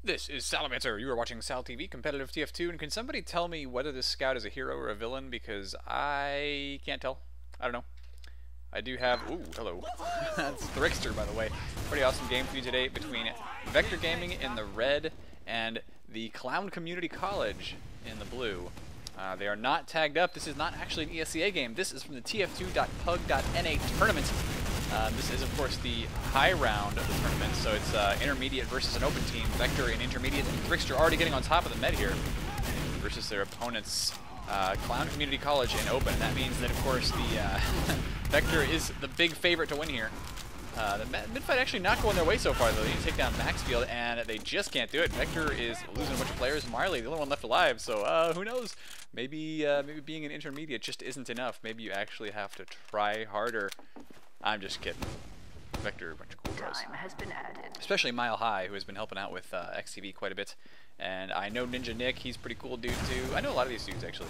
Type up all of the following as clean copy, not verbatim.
This is Salamancer. You are watching Sal TV, competitive TF2, and can somebody tell me whether this scout is a hero or a villain? Because I can't tell. I don't know. I do have... Ooh, hello. That's Thrickster, by the way. Pretty awesome game for you today between Vector Gaming in the red and the Clown Community College in the blue. They are not tagged up. This is not actually an ESCA game. This is from the TF2.PUG.NA Tournament. This is, of course, the high round of the tournament, so it's intermediate versus an open team. Vector in intermediate, and Thrickster already getting on top of the med here versus their opponents, Clown Community College in open. And that means that, of course, the Vector is the big favorite to win here. The mid-fight actually not going their way so far, though. They need to take down Maxfield, and they just can't do it. Vector is losing a bunch of players. Marley, the only one left alive, so who knows? Maybe being an intermediate just isn't enough. Maybe you actually have to try harder. I'm just kidding. Vector, a bunch of cool guys. Especially Mile High, who has been helping out with XTV quite a bit. And I know Ninja Nick, he's a pretty cool dude too. I know a lot of these dudes actually.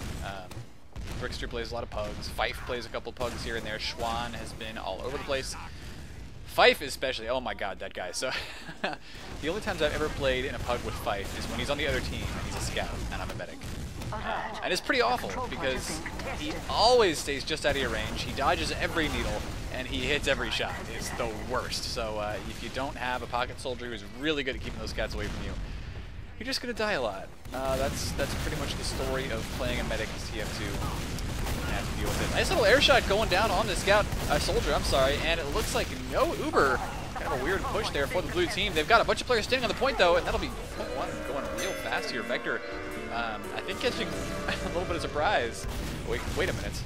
Thrickster plays a lot of pugs. Fife plays a couple pugs here and there. Schwan has been all over the place. Fife especially, oh my god, that guy. So the only times I've ever played in a pug with Fife is when he's on the other team and he's a scout and I'm a medic. And it's pretty awful because he always stays just out of your range. He dodges every needle and he hits every shot. It's the worst. So if you don't have a pocket soldier who's really good at keeping those cats away from you, you're just gonna die a lot. That's pretty much the story of playing a medic in TF2. Have to deal with it. Nice little air shot going down on the scout soldier. I'm sorry, and it looks like no Uber. Kind of a weird push there for the blue team. They've got a bunch of players standing on the point though, and that'll be going real fast here. Vector, I think catching a little bit of surprise. Wait a minute.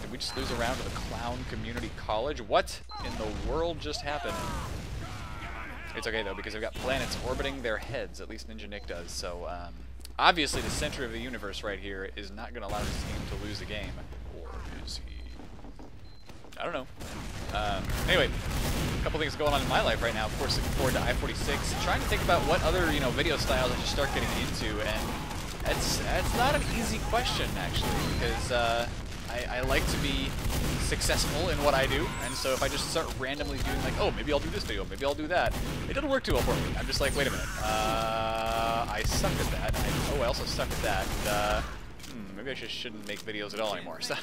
Did we just lose a round to the Clown Community College? What in the world just happened? It's okay though, because they've got planets orbiting their heads. At least Ninja Nick does. So obviously the center of the universe right here is not going to allow this team to lose the game. Or is he? I don't know. Anyway, a couple things going on in my life right now. Of course, looking forward to I-46. Trying to think about what other video styles I should start getting into, and it's not an easy question actually, because I like to be successful in what I do, and so if I just start randomly doing like, oh, maybe I'll do this video, maybe I'll do that, it doesn't work too well for me. I'm just like, wait a minute, I suck at that. I also suck at that. Maybe I just shouldn't make videos at all anymore. So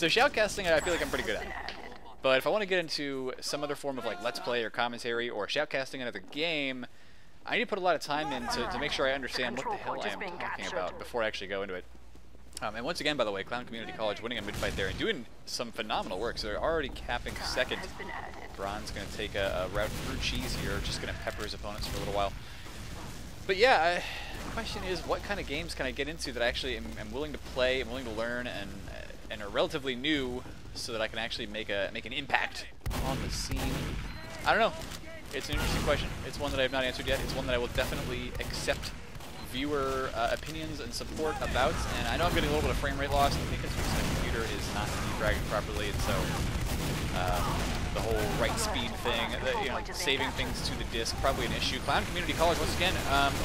shoutcasting, I feel like I'm pretty good at. But if I want to get into some other form of like let's play or commentary or shoutcasting another game, I need to put a lot of time in to make sure I understand what the hell I am talking about before I actually go into it. And once again, by the way, Clown Community College winning a mid-fight there and doing some phenomenal work. So they're already capping second. Bron's going to take a route through cheese here, just going to pepper his opponents for a little while. But yeah, the question is, what kind of games can I get into that I actually am willing to play, am willing to learn, and are relatively new, so that I can actually make an impact on the scene? I don't know. It's an interesting question. It's one that I have not answered yet. It's one that I will definitely accept viewer opinions and support about, and I know I'm getting a little bit of frame rate loss. I think it's because my computer is not defragging properly, and so the whole right speed thing, saving things to the disc, probably an issue. Clown Community College, once again,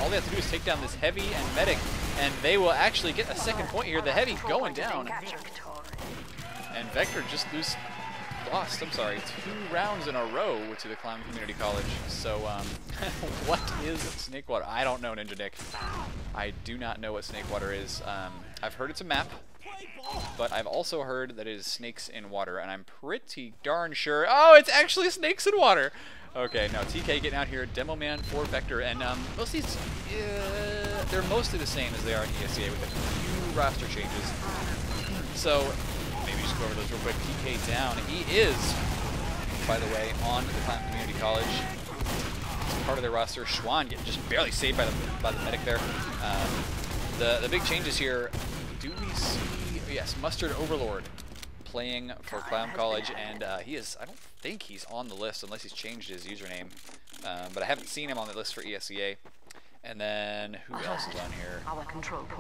all they have to do is take down this heavy and medic, and they will actually get a second point here. The heavy going down, and Vector just lost, I'm sorry, 2 rounds in a row to the Clown Community College. So, what is Snakewater? I don't know, Ninja Nick. I do not know what Snakewater is. I've heard it's a map, but I've also heard that it is snakes in water, and I'm pretty darn sure... Oh, it's actually snakes in water! Okay, now TK getting out here, Demo Man for Vector, and most of these, they're mostly the same as they are in ESCA with a few roster changes. So, maybe just go over those real quick. TK down. He is, by the way, on the Clown Community College. It's part of their roster. Schwan getting just barely saved by the medic there. The big changes here. Do we see? Yes, Mustard Overlord playing for Clown College, and he is. I don't think he's on the list unless he's changed his username. But I haven't seen him on the list for ESCA. And then, who else is on here?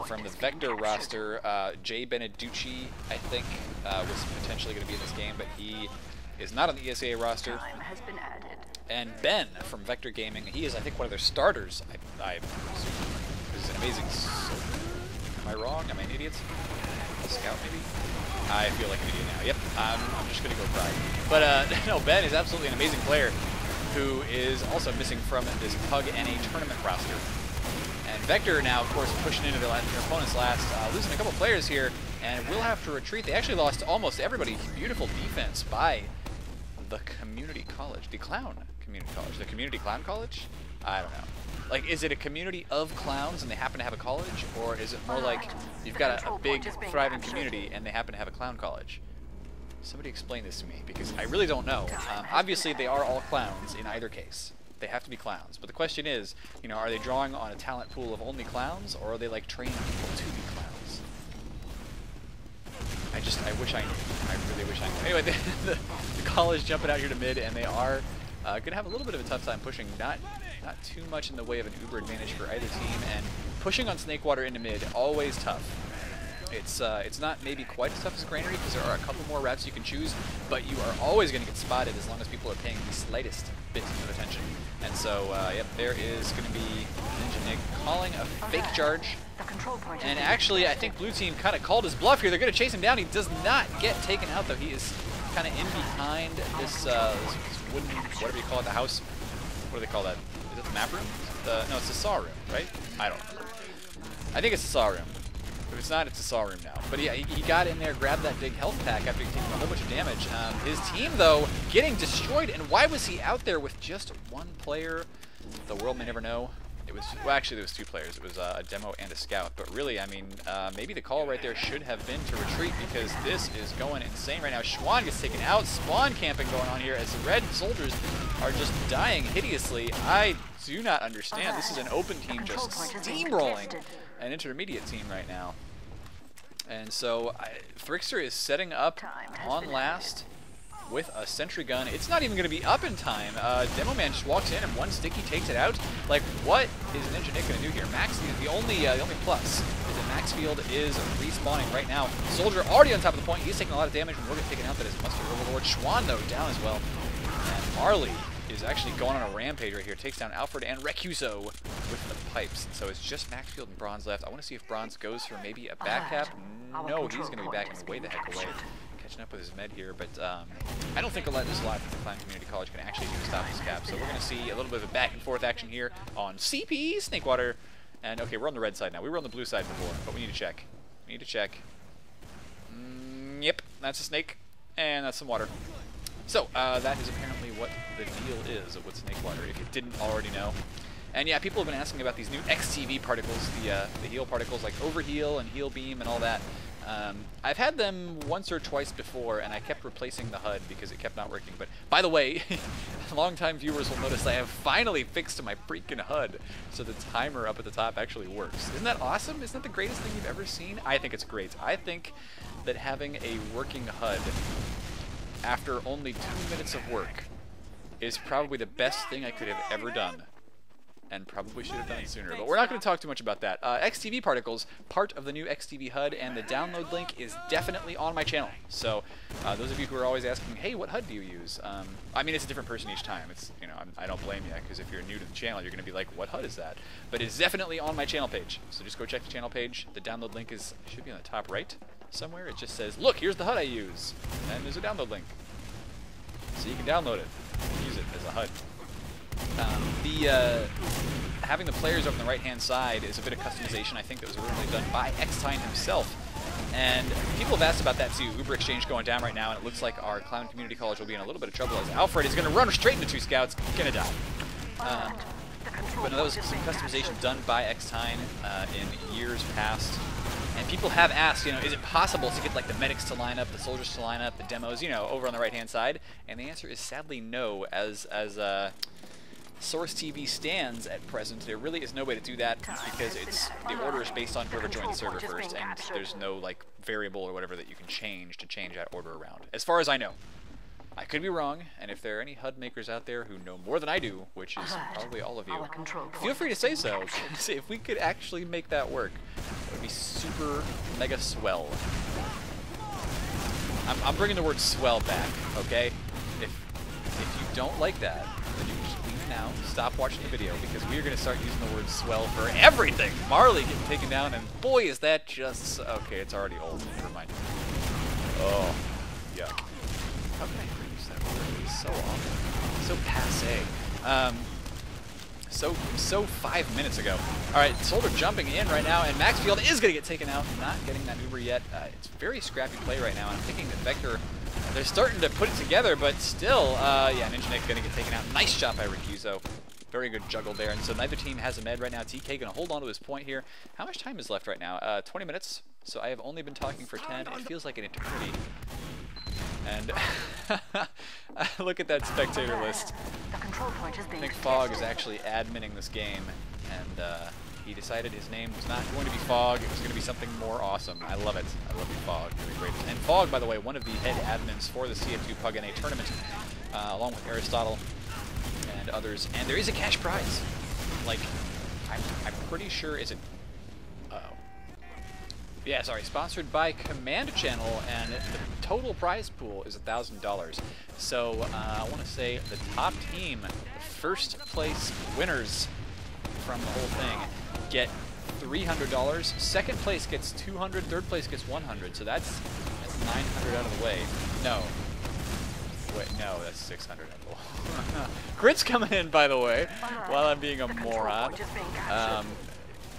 From the Vector roster, Jay Beneducci, I think, was potentially going to be in this game, but he is not on the ESA roster. And Ben from Vector Gaming, he is, I think, one of their starters. I presume. Is an amazing soldier. Am I wrong? Am I an idiot? A scout, maybe? I feel like an idiot now. Yep, I'm just going to go cry. But, no, Ben is absolutely an amazing player. who is also missing from this PUG.NA Tournament roster. And Vector now, of course, pushing into their opponent's last, losing a couple players here, and will have to retreat. They actually lost almost everybody. Beautiful defense by the community college, the clown community college, the community clown college? I don't know. Like, is it a community of clowns and they happen to have a college, or is it more like you've got a big, thriving community and they happen to have a clown college? Somebody explain this to me, because I really don't know. Obviously, they are all clowns in either case. They have to be clowns. But the question is, you know, are they drawing on a talent pool of only clowns, or are they, like, training people to be clowns? I wish I knew. I really wish I knew. Anyway, the college jumping out here to mid, and they are going to have a little bit of a tough time pushing. Not too much in the way of an uber advantage for either team, and pushing on Snakewater into mid, always tough. It's not maybe quite as tough as Granary, because there are a couple more routes you can choose, but you are always going to get spotted as long as people are paying the slightest bit of attention. And so, yep, there is going to be Ninja Nick calling a fake charge. And actually, I think blue team kind of called his bluff here. They're going to chase him down. He does not get taken out, though. He is kind of in behind this wooden, whatever you call it, the house. What do they call that? Is it the map room? No, it's the saw room, right? I don't know. I think it's the saw room. If it's not, it's a saw room now. But yeah, he got in there, grabbed that big health pack after taking a whole bunch of damage. His team, though, getting destroyed. And why was he out there with just one player? The world may never know. It was, well, actually, there was two players. It was a demo and a scout. But really, I mean, maybe the call right there should have been to retreat, because this is going insane right now. Schwan gets taken out. Spawn camping going on here as the red soldiers are just dying hideously. I do not understand. This is an open team just steamrolling an intermediate team right now. And so Thrixter is setting up on last with a sentry gun. It's not even going to be up in time. Demo Man just walks in and one sticky takes it out. Like, what is Ninja Nick going to do here? Max, the only plus is that Maxfield is respawning right now. Soldier already on top of the point. He's taking a lot of damage, and we're getting taken out. That is Mustard Overlord. Schwan, though, down as well. And Marley is actually going on a rampage right here. Takes down Alfred and Recuso with the pipes. So it's just Maxfield and Bronze left. I want to see if Bronze goes for maybe a back cap. No, he's going to be backing way the heck away. Catching up with his med here, but I don't think a lot of this live from the Clown Community College can actually do to stop this cap. So we're going to see a little bit of a back and forth action here on CP Snakewater. And okay, we're on the red side now. We were on the blue side before, but we need to check. We need to check. Yep, that's a snake, and that's some water. So, that is apparently what the deal is with Snakewater, if you didn't already know. And yeah, people have been asking about these new XTV particles, the heal particles like Overheal and Heal Beam and all that. I've had them once or twice before, and I kept replacing the HUD because it kept not working. But by the way, long-time viewers will notice I have finally fixed my freaking HUD, so the timer up at the top actually works. Isn't that awesome? Isn't that the greatest thing you've ever seen? I think it's great. I think that having a working HUD after only 2 minutes of work is probably the best thing I could have ever done. And probably should have done it sooner, but we're not going to talk too much about that. XTV particles, part of the new XTV HUD, and the download link is definitely on my channel. So those of you who are always asking, hey, what HUD do you use? I mean, it's a different person each time. It's, you know, I don't blame you, because if you're new to the channel, you're going to be like, what HUD is that? But it's definitely on my channel page. So just go check the channel page. The download link should be on the top right somewhere. It just says, look, here's the HUD I use. And there's a download link. So you can download it and use it as a HUD. Having the players over on the right-hand side is a bit of customization, I think, that was originally done by X-Tine himself. And people have asked about that too. Uber Exchange going down right now, and it looks like our Clown Community College will be in a little bit of trouble as Alfred is going to run straight into two scouts, gonna die. But no, that was some customization done by X-Tine in years past. And people have asked, you know, is it possible to get like the medics to line up, the soldiers to line up, the demos, you know, over on the right-hand side? And the answer is sadly no, as Source TV stands at present. There really is no way to do that because the order is based on whoever joined the server first, and there's no like variable or whatever that you can change to change that order around, as far as I know. I could be wrong, and if there are any HUD makers out there who know more than I do, which is probably all of you, feel free to say so. If we could actually make that work, it would be super mega swell. I'm bringing the word swell back, okay? If you don't like that, then you can just leave now, stop watching the video, because we are going to start using the word swell for everything. Marley getting taken down, and boy, is that just... Okay, it's already old. Never mind. Oh, yuck. How can I use that word? It's so awful. So passé. So 5 minutes ago. All right, Soldier jumping in right now, and Maxfield is going to get taken out. Not getting that Uber yet. It's very scrappy play right now. I'm thinking that Vector, they're starting to put it together, but still, yeah, Ninja Nick going to get taken out. Nice shot by Recuso. Very good juggle there. And so neither team has a med right now. TK going to hold on to his point here. How much time is left right now? 20 minutes. So I have only been talking for 10. It feels like an eternity. And look at that spectator list. I think Fog is actually adminning this game, and he decided his name was not going to be Fog, it was going to be something more awesome. I love it. I love you, Fog. You're the greatest. And Fog, by the way, one of the head admins for the CF2 PUG.NA Tournament, along with Aristotle and others. And there is a cash prize. Like, I'm pretty sure, is it... Yeah, sorry, sponsored by Command Channel, and the total prize pool is $1,000. So I want to say the top team, the first place winners from the whole thing, get $300. Second place gets $200. Third place gets $100. So that's 900 out of the way. No. Wait, no, that's 600. Crit's coming in, by the way, while I'm being a moron.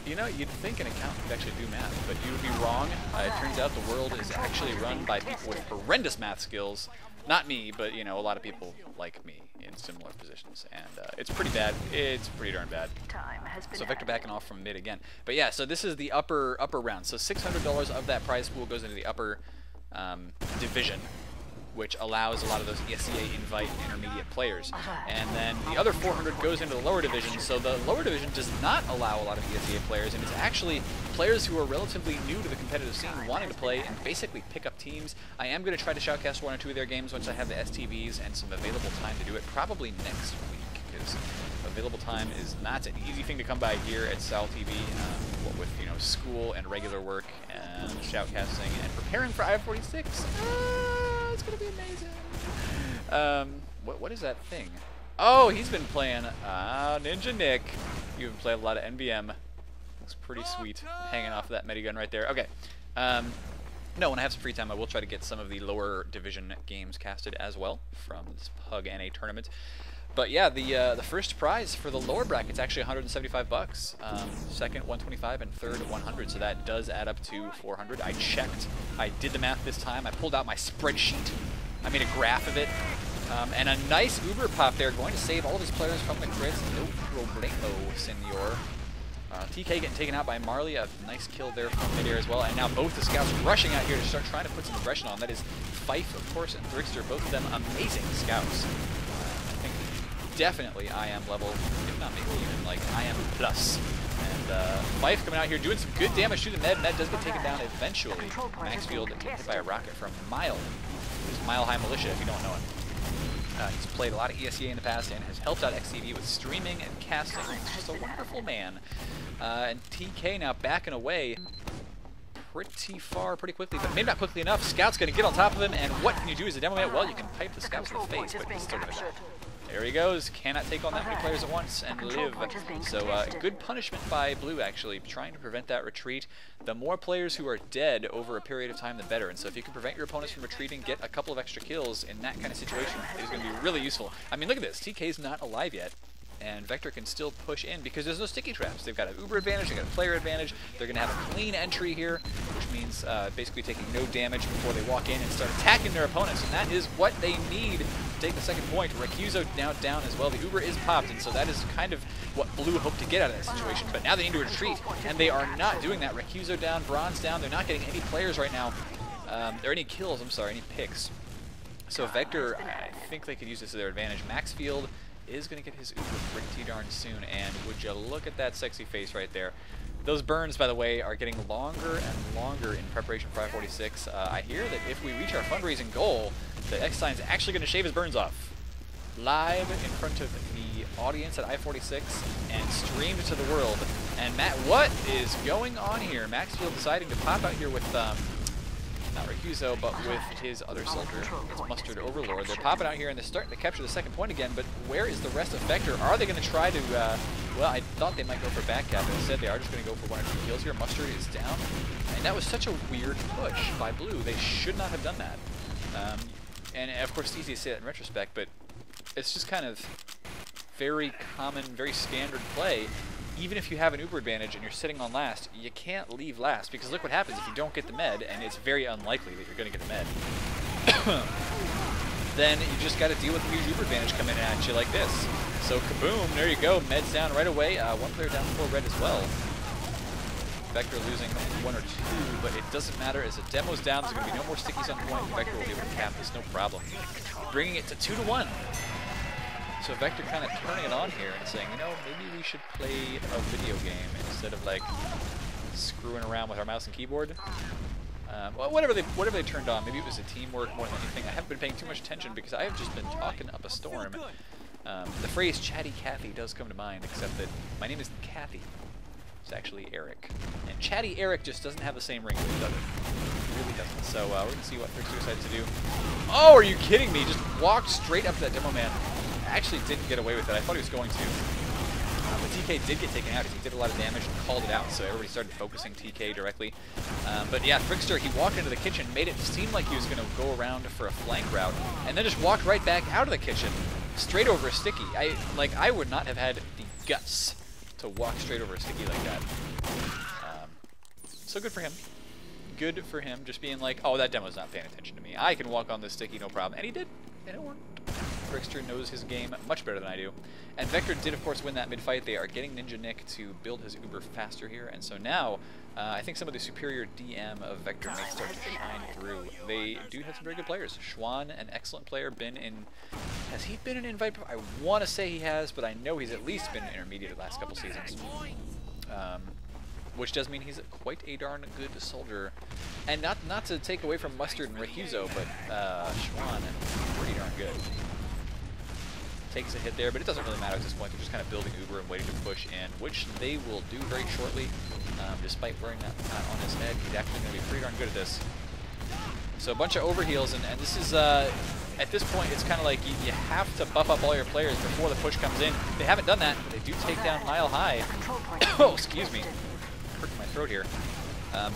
You know, you'd think an accountant could actually do math, but you would be wrong. It turns out the world is actually run by people with horrendous math skills. Not me, but, you know, a lot of people like me in similar positions. And it's pretty bad. It's pretty darn bad. So Vector backing off from mid again. But yeah, so this is the upper round. So $600 of that prize pool goes into the upper division, which allows a lot of those ESEA invite intermediate players. And then the other 400 goes into the lower division, so the lower division does not allow a lot of ESEA players, and it's actually players who are relatively new to the competitive scene wanting to play and basically pick up teams. I am going to try to shoutcast 1 or 2 of their games once I have the STVs and some available time to do it, probably next week, because available time is not an easy thing to come by here at Sal TV, what with, you know, school and regular work and shoutcasting and preparing for I-46. It's gonna be amazing. What is that thing? Oh, he's been playing Ninja Nick. You've been playing a lot of NBM. Looks pretty sweet, hanging off of that medigun right there. Okay. No, when I have some free time, I will try to get some of the lower division games casted as well from this PUG.NA tournament. But yeah, the first prize for the lower bracket's actually 175 bucks. Second 125 and third 100, so that does add up to 400. I checked. I did the math this time. I pulled out my spreadsheet. I made a graph of it. And a nice Uber pop there, going to save all of his players from the crits. No problemo, senor. TK getting taken out by Marley. A nice kill there from midair as well. And now both the scouts rushing out here to start trying to put some aggression on. That is Fife, of course, and Thrickster. Both of them amazing scouts. Definitely I am level, if not maybe even like I am plus. And Fife coming out here doing some good damage to the med. Med does get taken down eventually. Maxfield hit by a rocket from Mile. He's Mile High Militia if you don't know him. He's played a lot of ESEA in the past and has helped out XTV with streaming and casting. He's just a wonderful man. And TK now backing away pretty far, pretty quickly, but maybe not quickly enough. Scout's going to get on top of him, and what can you do as a demo man? Well, you can pipe the Scouts in the face, but he's still going to die. There he goes. Cannot take on that many players at once and live. So good punishment by Blue, actually, trying to prevent that retreat. The more players who are dead over a period of time, the better. And so if you can prevent your opponents from retreating, get a couple of extra kills in that kind of situation, it is going to be really useful. I mean, look at this. TK's not alive yet. And Vector can still push in because there's no sticky traps. They've got an Uber advantage, they've got a player advantage. They're going to have a clean entry here, which means basically taking no damage before they walk in and start attacking their opponents. And that is what they need to take the second point. Recuso now down as well. The Uber is popped, and so that is kind of what Blue hoped to get out of that situation. But now they need to retreat, and they are not doing that. Recuso down, Bronze down. They're not getting any players right now. Or any kills, I'm sorry, any picks. So Vector, I think they could use this to their advantage. Maxfield is going to get his Uber pretty darn soon, and would you look at that sexy face right there. Those burns, by the way, are getting longer and longer in preparation for I-46. I hear that if we reach our fundraising goal, the X-Sign is actually going to shave his burns off. Live in front of the audience at I-46 and streamed to the world. And Matt, what is going on here? Maxfield deciding to pop out here with not Recuso, but with his other soldier, his Mustard Overlord. They're popping out here and they're starting to capture the second point again, but where is the rest of Vector? Are they going to try to, well, I thought they might go for backcap, but instead they are just going to go for 1 or 2 kills here. Mustard is down, and that was such a weird push by Blue. They should not have done that. And of course, it's easy to say that in retrospect, but it's just kind of very common, very standard play. Even if you have an Uber advantage and you're sitting on last, you can't leave last, because look what happens if you don't get the med, and it's very unlikely that you're going to get the med. Then you just got to deal with the huge Uber advantage coming at you like this. So kaboom, there you go, med's down right away. One player down for red as well. Vector losing 1 or 2, but it doesn't matter. As the demo's down, there's going to be no more stickies on point. Vector will be able to cap this, no problem. Bringing it to 2-1. So Vector kind of turning it on here and saying, you know, maybe we should play a video game instead of like screwing around with our mouse and keyboard. Well, whatever they turned on, maybe it was a teamwork more than anything. I haven't been paying too much attention because I have just been talking up a storm. The phrase "chatty Cathy" does come to mind, except that my name isn't Cathy. It's actually Eric. And Chatty Eric just doesn't have the same ring to it, does it? It really doesn't. So we're going to see what Trickster decides to do. Oh, are you kidding me? Just walked straight up to that demo man. Actually didn't get away with it. I thought he was going to. But TK did get taken out because he did a lot of damage and called it out, so everybody started focusing TK directly. But yeah, Trickster, he walked into the kitchen, made it seem like he was going to go around for a flank route, and then just walked right back out of the kitchen, straight over a sticky. I would not have had the guts to walk straight over a sticky like that. So good for him. Good for him, just being like, oh, that demo's not paying attention to me. I can walk on this sticky, no problem. And he did, and it worked. Trickster knows his game much better than I do. And Vector did, of course, win that mid-fight. They are getting Ninja Nick to build his Uber faster here. And so now, I think some of the superior DM of Vector may start to shine through. They do have some very good players. Schwan, an excellent player, has he been in Invite? I want to say he has, but I know he's at least been in Intermediate the last couple seasons. Which does mean he's quite a darn good soldier. And not to take away from Mustard and Rehuzo, but Schwan, pretty darn good. Takes a hit there, but it doesn't really matter at this point. They're just kind of building Uber and waiting to push in, which they will do very shortly. Despite wearing that on his head, he's actually going to be pretty darn good at this. So a bunch of overheals, and this is, at this point, it's kind of like you have to buff up all your players before the push comes in. They haven't done that, but they do take down Mile High. Oh, excuse me. Hurting my throat here.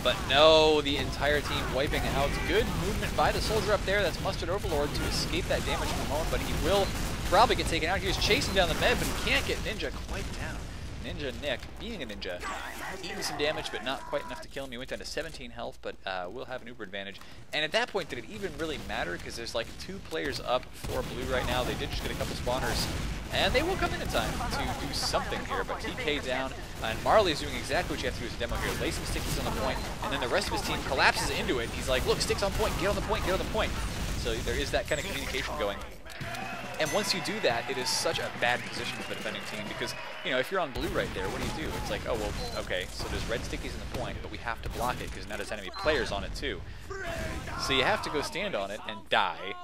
But no, the entire team wiping out. Good movement by the soldier up there. That's Mustard Overlord to escape that damage for the moment, but he will probably get taken out. He was chasing down the med, but he can't get Ninja quite down. Ninja Nick, being a ninja, eating some damage, but not quite enough to kill him. He went down to 17 health, but will have an Uber advantage. And at that point, did it even really matter? Because there's like 2 players up for blue right now. They did just get a couple spawners, and they will come in time to do something here. But TK down, and Marley's doing exactly what you have to do as a demo here. Lay some stickies on the point, and then the rest of his team collapses into it. He's like, look, sticks on point, get on the point, get on the point. So there is that kind of communication going. And once you do that, it is such a bad position for the defending team because, you know, if you're on blue right there, what do? It's like, oh, well, okay, so there's red stickies in the point, but we have to block it because now there's enemy players on it too. So you have to go stand on it and die,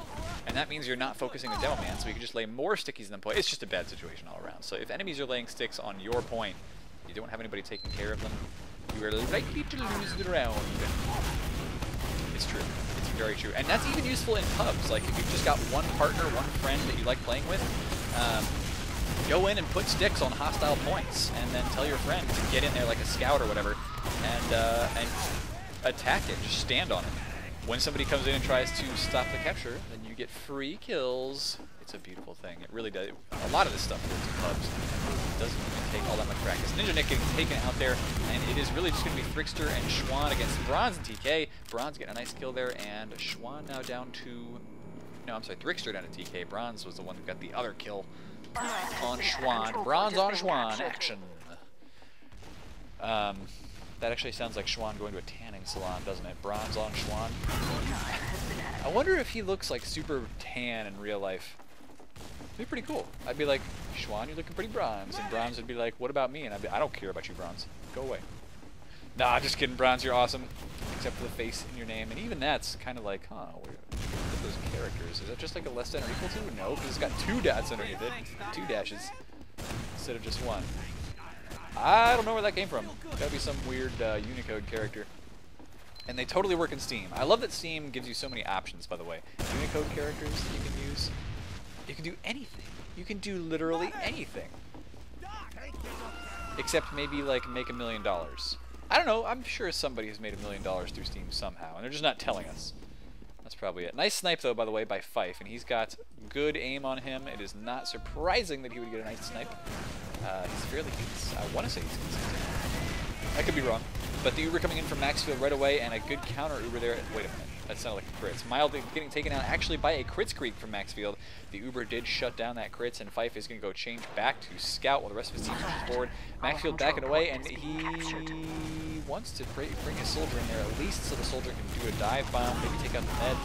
and that means you're not focusing the demo man, so you can just lay more stickies in the point. It's just a bad situation all around. So if enemies are laying sticks on your point, you don't have anybody taking care of them, you are likely to lose the round. It's true. It's very true. And that's even useful in pubs. Like, if you've just got one partner, one friend that you like playing with, go in and put sticks on hostile points, and then tell your friend to get in there like a scout or whatever, and attack it. Just stand on it. When somebody comes in and tries to stop the capture, then you get free kills. It's a beautiful thing. It really does. A lot of this stuff works in pubs. It doesn't even take all that much practice. Ninja Nick getting taken out there, and it is really just going to be Trickster and Schwan against Bronze and TK. Bronze getting a nice kill there, and Schwan now down to... No, I'm sorry, Trickster down to TK. Bronze was the one who got the other kill on Schwan. Bronze on Schwan. Action. That actually sounds like Schwan going to a tanning salon, doesn't it? Bronze on Schwan. I wonder if he looks like super tan in real life. It'd be pretty cool. I'd be like, Schwan, you're looking pretty bronze. And Bronze would be like, what about me? And I'd be, I don't care about you, Bronze. Go away. Nah, just kidding, Bronze, you're awesome. Except for the face in your name. And even that's kind of like, huh, weird. Look at those characters. Is that just like a less than or equal to? No, because it's got 2 dots underneath it. 2 dashes instead of just 1. I don't know where that came from. Gotta be some weird Unicode character. And they totally work in Steam. I love that Steam gives you so many options, by the way. Unicode characters that you can use. You can do anything. You can do literally anything. Except maybe, like, make $1 million. I don't know. I'm sure somebody has made $1 million through Steam somehow, and they're just not telling us. That's probably it. Nice snipe, though, by the way, by Fife, and he's got good aim on him. It is not surprising that he would get a nice snipe. He's fairly, I want to say he's consistent. I could be wrong. But the Uber coming in from Maxfield right away, and a good counter Uber there. Wait a minute. That sounded like a crit. It's mildly getting taken out actually by a crit streak from Maxfield. The Uber did shut down that crits, and Fife is going to go change back to Scout while the rest of his team pushes forward. Maxfield backing away, and he wants to bring his soldier in there at least so the soldier can do a dive bomb, maybe take out the med.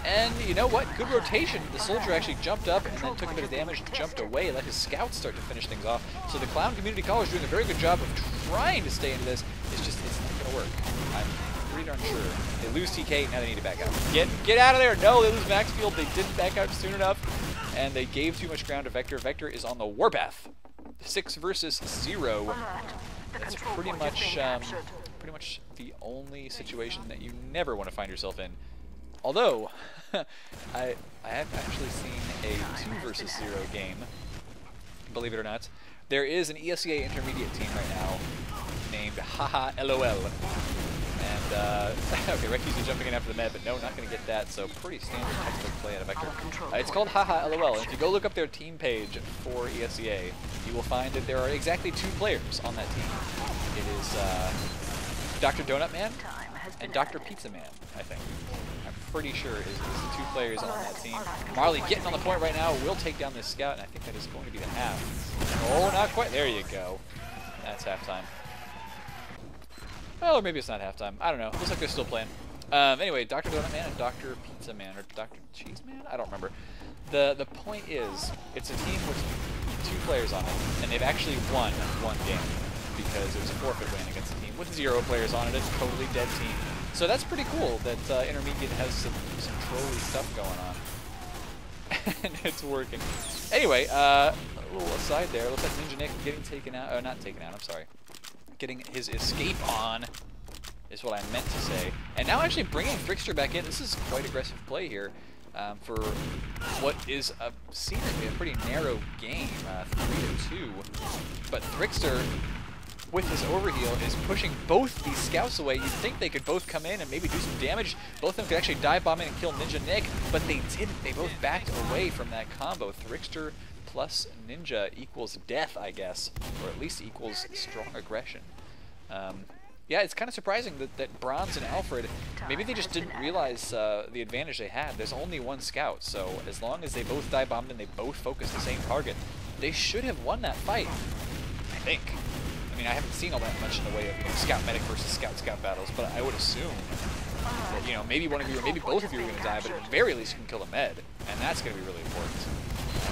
And you know what? Good rotation. The soldier actually jumped up and then took a bit of damage, jumped away, and let his scouts start to finish things off. So the Clown Community College doing a very good job of trying to stay into this. It's just, it's not going to work. I'm pretty darn sure. They lose TK, now they need to back out. Get out of there! No, they lose Maxfield. They didn't back out soon enough, and they gave too much ground to Vector. Vector is on the warpath. 6 versus 0. That's pretty much the only situation that you never want to find yourself in. Although, I have actually seen a 2 versus 0 game, believe it or not. There is an ESEA intermediate team right now named Haha LOL. And, okay, Reki's jumping in after the med, but no, not going to get that, so pretty standard textbook play out of Vector. It's called Haha LOL, and if you go look up their team page for ESEA, you will find that there are exactly 2 players on that team. It is Dr. Donut Man and Dr. Pizza Man, I think. I'm pretty sure is the 2 players on that team. Marley getting on the point right now, will take down this scout, and I think that is going to be the half. Oh, not quite. There you go. That's halftime. Well, or maybe it's not halftime. I don't know. Looks like they're still playing. Anyway, Dr. Donut Man and Dr. Pizza Man, or Dr. Cheese Man? I don't remember. The point is, it's a team with 2 players on it, and they've actually won 1 game because it was a forfeit win against a team with 0 players on it. It's a totally dead team. So that's pretty cool that Intermediate has some trolly stuff going on. And it's working. Anyway, a little aside there. Looks like Ninja Nick getting taken out. Oh, not taken out, I'm sorry. Getting his escape on is what I meant to say. And now actually bringing Trickster back in. This is quite aggressive play here for what is seemingly a pretty narrow game, 3-2. But Trickster, with his overheal, is pushing both these scouts away. You'd think they could both come in and maybe do some damage. Both of them could actually dive bomb in and kill Ninja Nick, but they didn't. They both backed away from that combo. Trickster plus Ninja equals death, I guess, or at least equals strong aggression. Yeah, it's kind of surprising that Bronze and Alfred, maybe they just didn't realize the advantage they had. There's only 1 scout, so as long as they both dive bombed and they both focus the same target, they should have won that fight, I think. I mean, I haven't seen all that much in the way of scout medic versus scout battles, but I would assume that, you know, maybe one of you or maybe both of you are going to die, but at the very least you can kill a med, and that's going to be really important.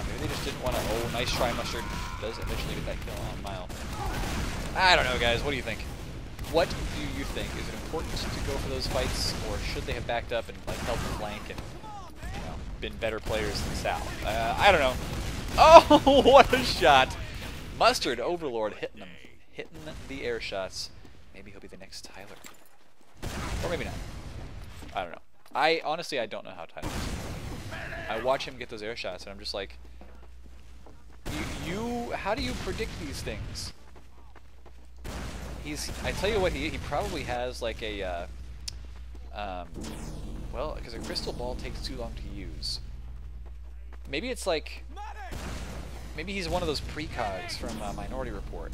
Maybe they just didn't want to. Oh, nice try, Mustard. Does eventually get that kill on Mile. I don't know, guys. What do you think? What do you think? Is it important to go for those fights, or should they have backed up and like held the flank and, you know, been better players than Sal? I don't know. Oh, what a shot! Mustard Overlord hitting them. Hitting the air shots. Maybe he'll be the next Tyler. Or maybe not. I don't know. Honestly, I don't know how Tyler is. I watch him get those air shots, and I'm just like, how do you predict these things? I tell you what, he probably has like a, well, because a crystal ball takes too long to use. Maybe it's like, maybe he's one of those precogs from Minority Report,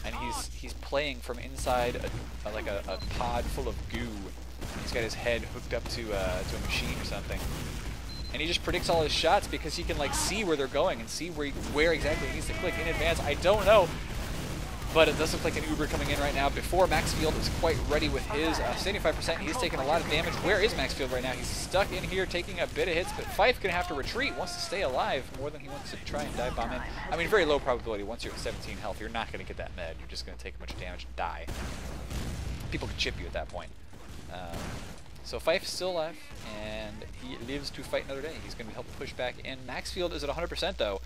and he's playing from inside a pod full of goo. He's got his head hooked up to a machine or something, and he just predicts all his shots because he can like see where they're going and see where exactly he needs to click in advance. I don't know, but it does look like an Uber coming in right now. Before Maxfield is quite ready with his 75%, he's taking a lot of damage. Where is Maxfield right now? He's stuck in here taking a bit of hits, but Fife gonna have to retreat. Wants to stay alive more than he wants to try and dive bomb in. I mean, very low probability. Once you're at 17 health, you're not gonna get that med. You're just gonna take a bunch of damage and die. People can chip you at that point. So Fife's still alive, and he lives to fight another day. He's going to help push back in. Maxfield is at 100% though,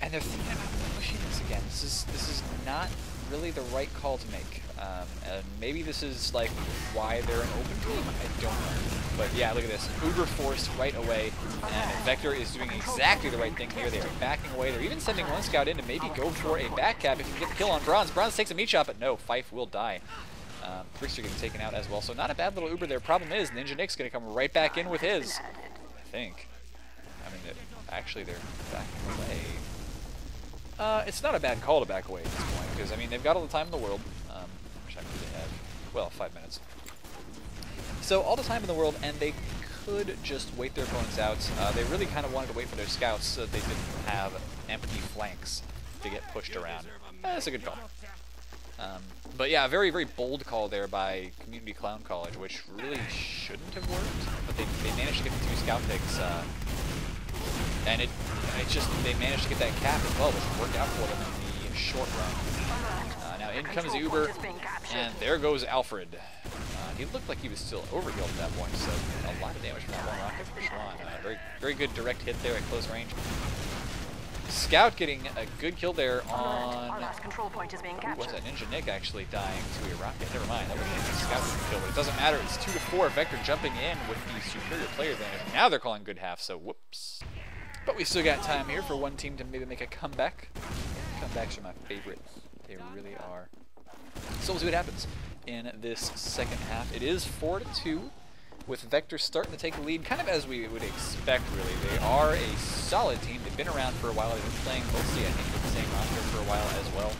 and they're thinking about pushing this again. This is not really the right call to make, and maybe this is like why they're an open team. I don't know, but yeah, look at this. Uber forced right away, and Vector is doing exactly the right thing here. They are backing away. They're even sending 1 scout in to maybe go for a back cap if you can get the kill on Bronze. Bronze takes a meat shot, but no, Fife will die. Trickster getting taken out as well, so not a bad little Uber there. Problem is, Ninja Nick's going to come right back in with his, I think. I mean, actually, they're backing away. It's not a bad call to back away at this point, because, I mean, they've got all the time in the world. Which I believe they have, well, 5 minutes. So, all the time in the world, and they could just wait their opponents out. They really kind of wanted to wait for their scouts so that they didn't have empty flanks to get pushed around. That's a good call. But yeah, a very, very bold call there by Community Clown College, which really shouldn't have worked, but they managed to get the 2 scout picks, and it just, they managed to get that cap as well, which worked out for them in the short run. Now in comes the Uber, and there goes Alfred. He looked like he was still overhealed at that point, so a lot of damage from that one rocket for Shalon. Very, very good direct hit there at close range. Scout getting a good kill there on... Who was that? Ninja Nick actually dying to a rocket. Never mind, that would have been a Scout kill, but it doesn't matter. It's 2-4. Vector jumping in with the superior player advantage. Now they're calling good half, so whoops. But we still got time here for one team to maybe make a comeback. Comebacks are my favorite. They really are. So we'll see what happens in this second half. It is 4-2. With Vector starting to take the lead, kind of as we would expect, really. They are a solid team. They've been around for a while. They've been playing mostly, I think, with the same roster for a while as well.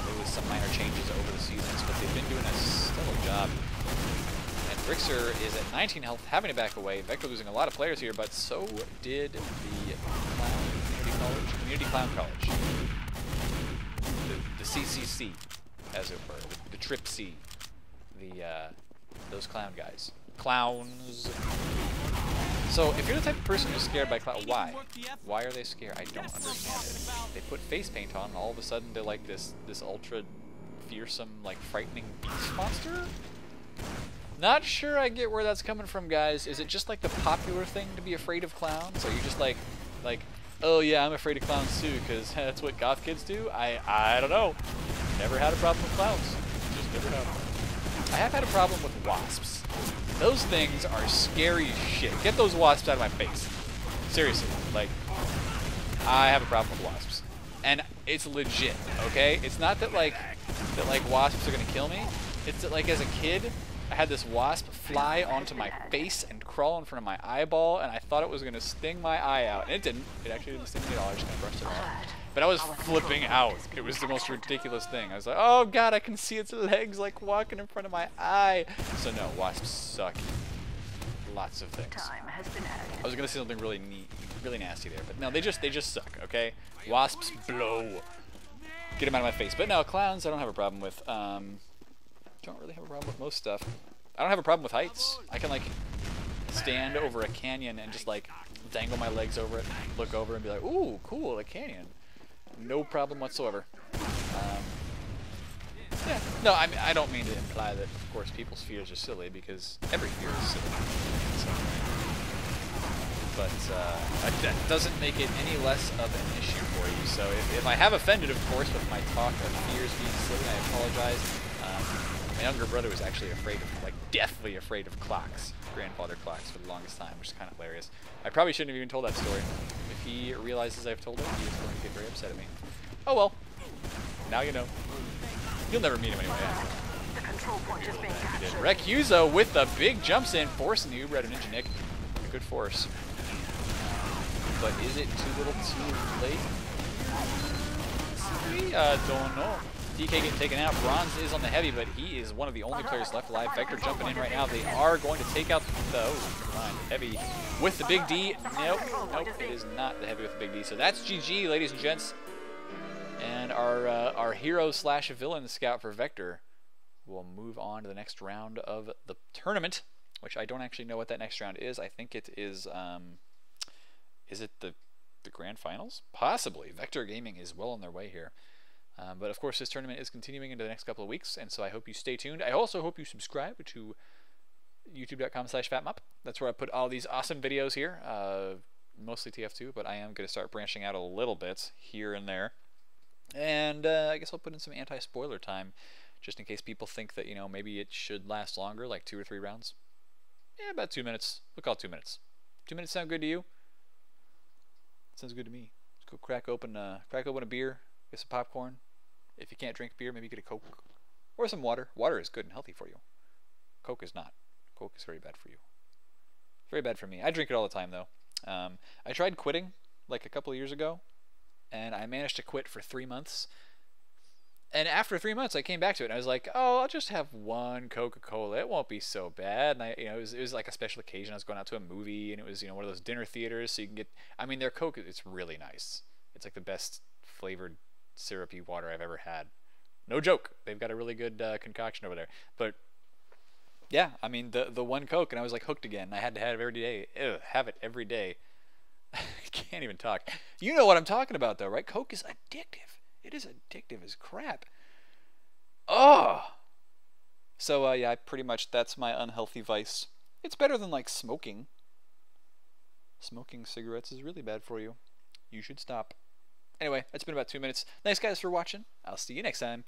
There was some minor changes over the seasons, but they've been doing a stellar job. And Brixer is at 19 health, having to back away. Vector losing a lot of players here, but so did the Community Clown College. The CCC, as it were. The Trip C. Those clown guys. Clowns. So, if you're the type of person who's scared by clowns, why? Why are they scared? I don't understand it. They put face paint on, and all of a sudden they're like this ultra fearsome, like frightening beast monster? Not sure I get where that's coming from, guys. Is it just like the popular thing to be afraid of clowns? Are you just like, oh yeah, I'm afraid of clowns too, because that's what goth kids do? I don't know. Never had a problem with clowns. Just never have. I have had a problem with wasps. Those things are scary as shit. Get those wasps out of my face. Seriously, like, I have a problem with wasps. And it's legit, okay? It's not that wasps are gonna kill me. It's that, like, as a kid, I had this wasp fly onto my face and crawl in front of my eyeball, and I thought it was gonna sting my eye out. And it didn't. It actually didn't sting me at all. I just kind of brushed it off. But I was flipping out. It was the most ridiculous thing. I was like, oh god, I can see its legs like walking in front of my eye. So no, wasps suck. Lots of things. I was gonna say something really neat, really nasty there, but no, they just suck, okay? Wasps blow. Get them out of my face. But no, clowns I don't have a problem with. Don't really have a problem with most stuff. I don't have a problem with heights. I can like stand over a canyon and just like dangle my legs over it, look over and be like, ooh, cool, a canyon. No problem whatsoever. Yeah. No, I mean, I don't mean to imply that, of course, people's fears are silly, because every fear is silly. So, but that doesn't make it any less of an issue for you. So if I have offended, of course, with my talk of fears being silly, I apologize. My younger brother was actually afraid of, like, deathly afraid of clocks. Grandfather clocks for the longest time, which is kind of hilarious. I probably shouldn't have even told that story. If he realizes I've told it, he is going to get very upset at me. Oh well. Now you know. You'll never meet him anyway. The control point is being captured. Recuso with the big jumps in, forcing the Uber out of Ninja Nick. A good force. But is it too little too late? Don't know. DK getting taken out. Bronze is on the heavy, but he is one of the only players left alive. Vector jumping in right now. They are going to take out the... Oh, never mind. Heavy with the big D. Nope. Nope. It is not the heavy with the big D. So that's GG, ladies and gents. And our hero slash villain scout for Vector will move on to the next round of the tournament, which I don't actually know what that next round is. I think it is it the grand finals? Possibly. Vector Gaming is well on their way here. But of course, this tournament is continuing into the next couple of weeks, and so I hope you stay tuned. I also hope you subscribe to youtube.com/fatmup. That's where I put all these awesome videos here, mostly TF2, but I am going to start branching out a little bit here and there. And I guess I'll put in some anti-spoiler time, just in case people think that, you know, maybe it should last longer, like 2 or 3 rounds. Yeah, about 2 minutes. We'll call it 2 minutes. 2 minutes sound good to you? Sounds good to me. Let's go crack open a beer, get some popcorn. If you can't drink beer, maybe get a Coke. Or some water. Water is good and healthy for you. Coke is not. Coke is very bad for you. Very bad for me. I drink it all the time, though. I tried quitting like a couple of years ago, and I managed to quit for 3 months. And after 3 months, I came back to it, and I was like, "Oh, I'll just have one Coca-Cola. It won't be so bad." And it was like a special occasion. I was going out to a movie, and it was one of those dinner theaters, so you can get. I mean, their Coke, it's really nice. It's like the best flavored syrupy water I've ever had. No joke. They've got a really good concoction over there. But yeah, I mean the one Coke, and I was like hooked again. I had to have it every day. Ugh, have it every day. I can't even talk. You know what I'm talking about, though, right? Coke is addictive. It is addictive as crap. Oh. So yeah, pretty much that's my unhealthy vice. It's better than like smoking. Smoking cigarettes is really bad for you. You should stop. Anyway, it's been about 2 minutes. Thanks guys for watching. I'll see you next time.